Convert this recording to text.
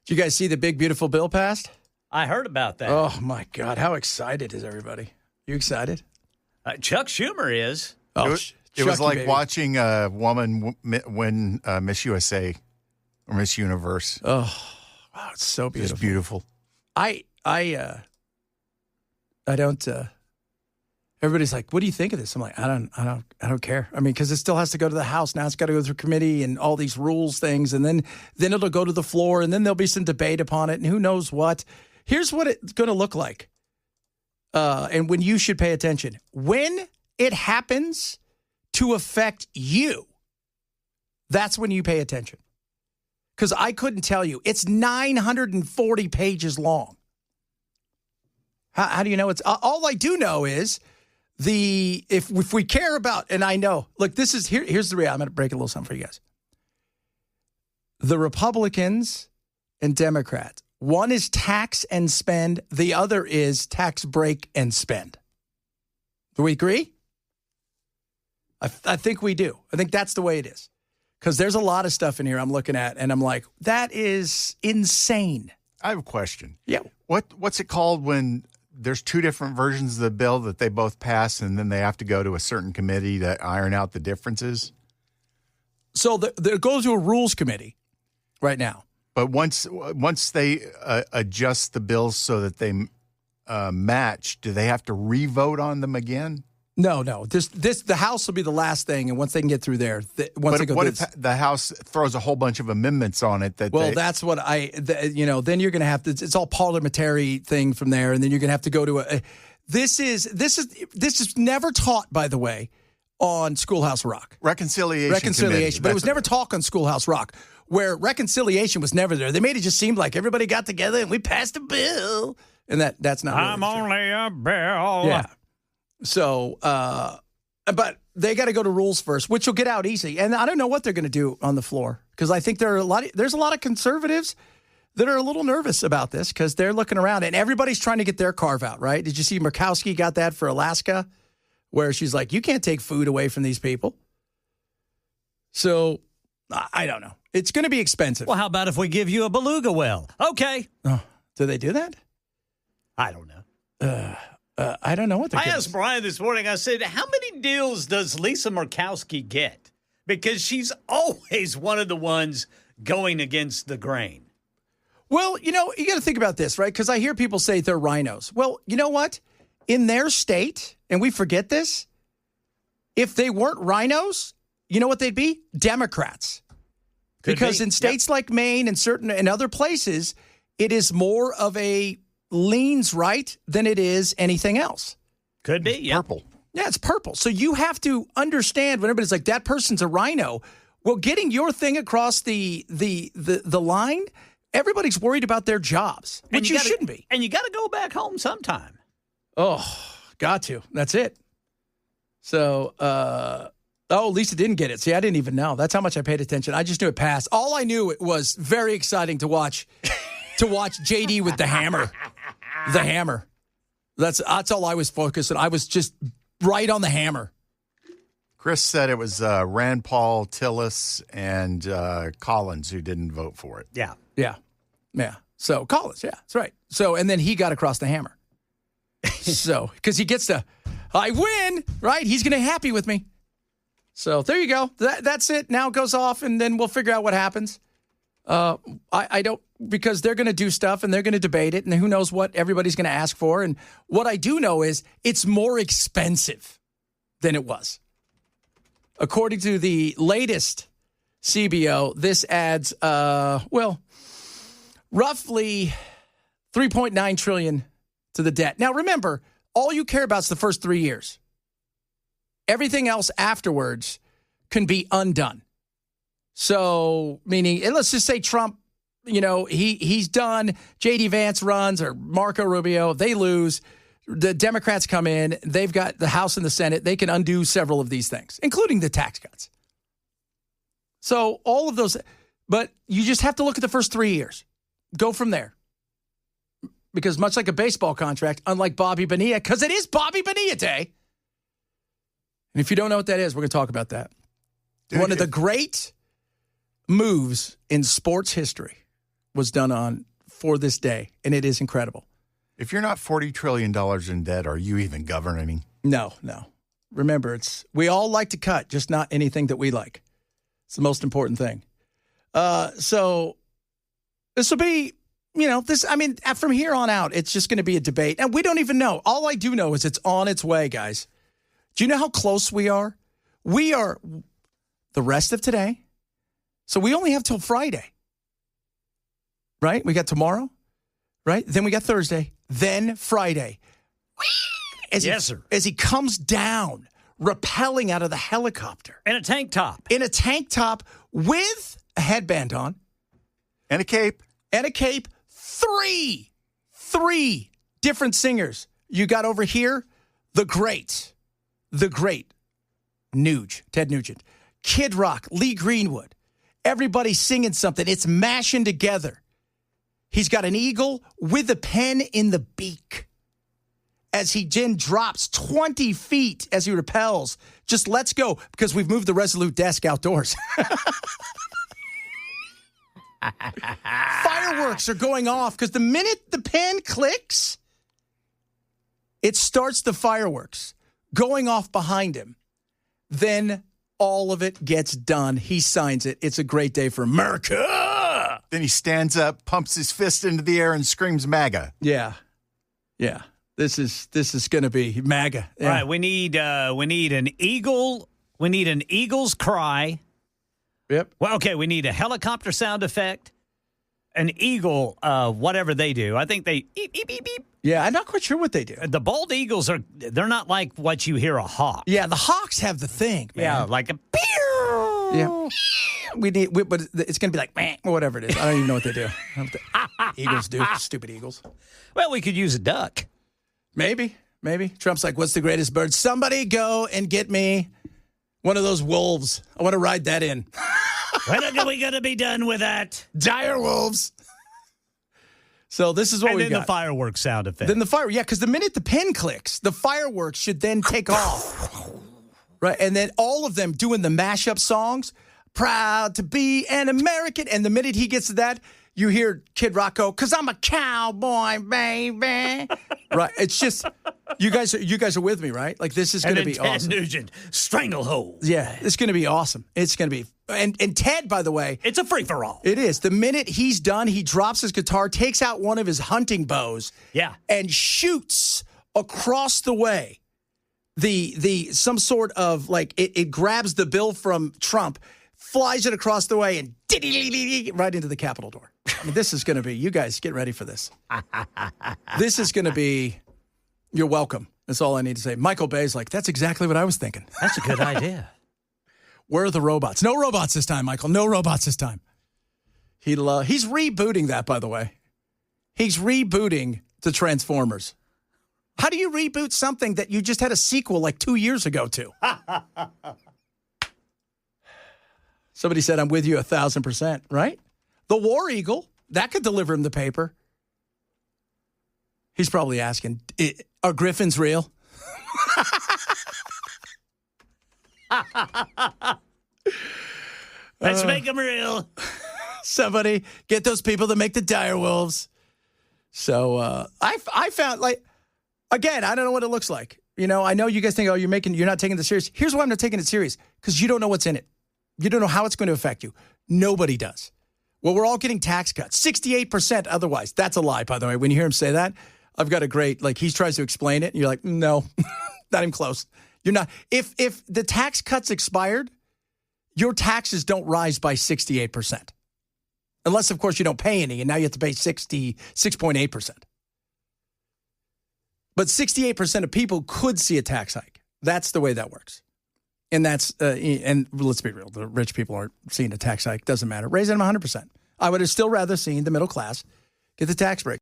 Did you guys see the big, beautiful bill passed? I heard about that. Oh, my God. How excited is everybody? You excited? Chuck Schumer is. Oh, It was like baby. watching a woman win Miss USA or Miss Universe. Oh, wow. It's so It beautiful. was beautiful. I don't. Everybody's like, "What do you think of this?" I'm like, I don't care. I mean, because it still has to go to the House now. It's got to go through committee and all these rules things, and then it'll go to the floor, and then there'll be some debate upon it, and who knows what. Here's what it's going to look like, and when you should pay attention when it happens to affect you. That's when you pay attention. Because I couldn't tell you. It's 940 pages long. How do you know it's... all I do know is if we care about... And I know... Look, here's the reality. I'm going to break a little something for you guys. The Republicans and Democrats. One is tax and spend. The other is tax break and spend. Do we agree? I think we do. I think that's the way it is. Because there's a lot of stuff in here I'm looking at, and I'm like, that is insane. I have a question. Yeah. What's it called when there's two different versions of the bill that they both pass, and then they have to go to a certain committee to iron out the differences? So there goes to a rules committee right now. But once they adjust the bills so that they match, do they have to re-vote on them again? No. The House will be the last thing, and once they can get through there, What if the House throws a whole bunch of amendments on it? That's what then you're going to have to. It's all parliamentary thing from there, and then you're going to have to go to a. This is never taught, by the way, on Schoolhouse Rock. Reconciliation, but it was never taught on Schoolhouse Rock, where reconciliation was never there. They made it just seem like everybody got together and we passed a bill, and that's not. I'm really only a bill. Yeah. So, but they got to go to rules first, which will get out easy. And I don't know what they're going to do on the floor because I think there's a lot of conservatives that are a little nervous about this because they're looking around and everybody's trying to get their carve out, right? Did you see Murkowski got that for Alaska where she's like, you can't take food away from these people. So I don't know. It's going to be expensive. Well, how about if we give you a beluga well? Okay. Oh, do they do that? I don't know. I don't know what they're I asked Brian this morning, I said, how many deals does Lisa Murkowski get? Because she's always one of the ones going against the grain. Well, you got to think about this, right? Because I hear people say they're rhinos. Well, you know what? In their state, and we forget this, if they weren't rhinos, you know what they'd be? Democrats. Because in states like Maine and other places, it is more of a leans right than it is anything else. Could be, yeah. Purple. Yeah, it's purple. So you have to understand when everybody's like, that person's a rhino. Well, getting your thing across the line, everybody's worried about their jobs, which you shouldn't be. And you got to go back home sometime. Oh, got to. That's it. So, Lisa didn't get it. See, I didn't even know. That's how much I paid attention. I just knew it passed. All I knew it was very exciting to watch JD with the hammer. The hammer. That's all I was focused on. I was just right on the hammer. Chris said it was Rand Paul, Tillis, and Collins who didn't vote for it. Yeah. Yeah. So Collins, yeah, that's right. So, and then he got across the hammer. So, because he gets to, I win, right? He's going to be happy with me. So there you go. That's it. Now it goes off, and then we'll figure out what happens. I don't, because they're going to do stuff and they're going to debate it and who knows what everybody's going to ask for. And what I do know is it's more expensive than it was. According to the latest CBO, this adds, roughly $3.9 trillion to the debt. Now, remember, all you care about is the first 3 years. Everything else afterwards can be undone. So, meaning, and let's just say Trump, he's done. J.D. Vance runs or Marco Rubio. They lose. The Democrats come in. They've got the House and the Senate. They can undo several of these things, including the tax cuts. So all of those, but you just have to look at the first 3 years. Go from there. Because much like a baseball contract, unlike Bobby Bonilla, because it is Bobby Bonilla Day. And if you don't know what that is, we're going to talk about that. One of the great moves in sports history. was done on for this day, and it is incredible. If you're not $40 trillion in debt, are you even governing? No. Remember, we all like to cut, just not anything that we like. It's the most important thing. So this will be, from here on out, it's just going to be a debate. And we don't even know. All I do know is it's on its way, guys. Do you know how close we are? We are the rest of today. So we only have till Friday. Right? We got tomorrow. Right? Then we got Thursday. Then Friday. Sir. As he comes down, rappelling out of the helicopter. In a tank top. In a tank top with a headband on. And a cape. Three different singers. You got over here, the great Nuge, Ted Nugent. Kid Rock, Lee Greenwood. Everybody singing something. It's mashing together. He's got an eagle with a pen in the beak. As he then drops 20 feet as he rappels. Just let's go, because we've moved the Resolute desk outdoors. Fireworks are going off because the minute the pen clicks, it starts the fireworks going off behind him. Then all of it gets done. He signs it. It's a great day for America. Then he stands up, pumps his fist into the air, and screams MAGA. Yeah. This is going to be MAGA. Yeah. All right, we need an eagle. We need an eagle's cry. Yep. Well, okay, we need a helicopter sound effect. An eagle, whatever they do. I think they beep, beep, beep, beep. Yeah, I'm not quite sure what they do. The bald eagles they're not like what you hear a hawk. Yeah, the Hawks have the thing, man. Yeah, like a pew. Yeah. But it's going to be like, meh, or whatever it is. I don't even know what they do. Eagles do. Stupid eagles. Well, we could use a duck. Maybe. Trump's like, what's the greatest bird? Somebody go and get me one of those wolves. I want to ride that in. When are we going to be done with that? Dire wolves. So this is what we got. And then the fireworks sound effect. Then the fire, yeah, because the minute the pin clicks, the fireworks should then take off. Right, and then all of them doing the mashup songs. Proud to be an American. And the minute he gets to that, you hear Kid Rock go, "'Cause I'm a cowboy, baby." Right, it's just, you guys are with me, right? Like, this is going to be awesome. Ted Nugent, stranglehold. Yeah, it's going to be awesome. It's going to be, and Ted, by the way. It's a free-for-all. It is. The minute he's done, he drops his guitar, takes out one of his hunting bows. Yeah. And shoots across the way some sort of, like, it grabs the bill from Trump, flies it across the way, and right into the Capitol door. I mean, this is going to be, you guys get ready for this. This is going to be, you're welcome. That's all I need to say. Michael Bay's like, that's exactly what I was thinking. That's a good idea. Where are the robots? No robots this time, Michael. No robots this time. He's rebooting that, by the way. He's rebooting the Transformers. How do you reboot something that you just had a sequel like 2 years ago to? Somebody said, I'm with you 1,000%, right? The War Eagle, that could deliver him the paper. He's probably asking, are Griffins real? Let's make them real. Somebody get those people that make the dire wolves. So I found, like, again, I don't know what it looks like. You know, I know you guys think, you're not taking this serious. Here's why I'm not taking it serious, because you don't know what's in it. You don't know how it's going to affect you. Nobody does. Well, we're all getting tax cuts, 68% otherwise. That's a lie, by the way. When you hear him say that, I've got a great, like, he tries to explain it, and you're like, no, not even close. You're not. If the tax cuts expired, your taxes don't rise by 68%. Unless, of course, you don't pay any, and now you have to pay 6.8%. But 68% of people could see a tax hike. That's the way that works. And that's, and let's be real, the rich people aren't seeing a tax hike. Doesn't matter. Raise them 100%. I would have still rather seen the middle class get the tax break.